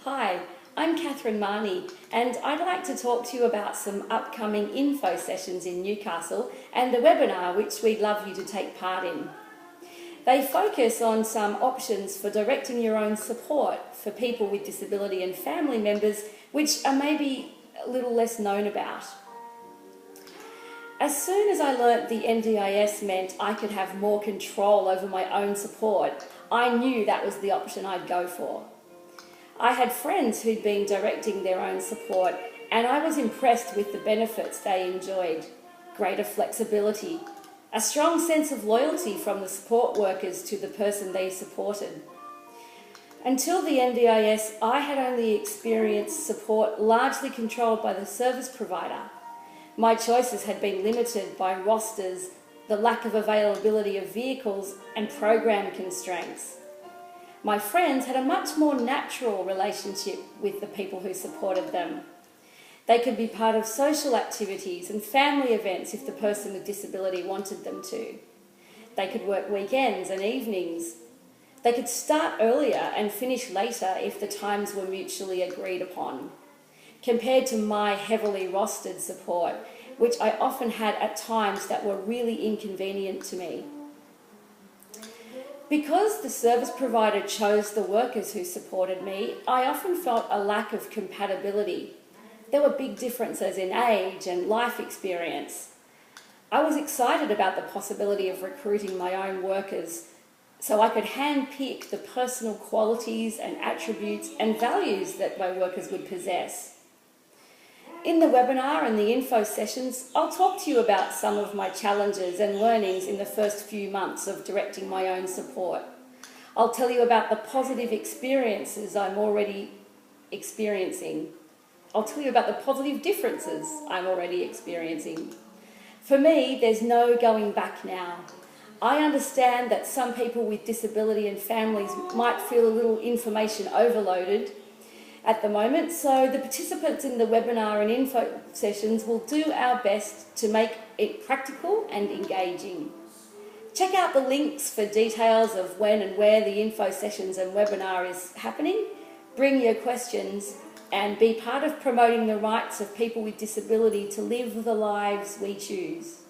Hi, I'm Cath Mahony, and I'd like to talk to you about some upcoming info sessions in Newcastle and a webinar which we'd love you to take part in. They focus on some options for directing your own support for people with disability and family members which are maybe a little less known about. As soon as I learnt the NDIS meant I could have more control over my own support, I knew that was the option I'd go for. I had friends who'd been directing their own support, and I was impressed with the benefits they enjoyed. Greater flexibility, a strong sense of loyalty from the support workers to the person they supported. Until the NDIS, I had only experienced support largely controlled by the service provider. My choices had been limited by rosters, the lack of availability of vehicles, and program constraints. My friends had a much more natural relationship with the people who supported them. They could be part of social activities and family events if the person with disability wanted them to. They could work weekends and evenings. They could start earlier and finish later if the times were mutually agreed upon, compared to my heavily rostered support, which I often had at times that were really inconvenient to me. Because the service provider chose the workers who supported me, I often felt a lack of compatibility. There were big differences in age and life experience. I was excited about the possibility of recruiting my own workers so I could handpick the personal qualities and attributes and values that my workers would possess. In the webinar and the info sessions, I'll talk to you about some of my challenges and learnings in the first few months of directing my own support. I'll tell you about the positive experiences I'm already experiencing. I'll tell you about the positive differences I'm already experiencing. For me, there's no going back now. I understand that some people with disability and families might feel a little information overloaded at the moment, so the participants in the webinar and info sessions will do our best to make it practical and engaging. Check out the links for details of when and where the info sessions and webinar is happening. Bring your questions and be part of promoting the rights of people with disability to live the lives we choose.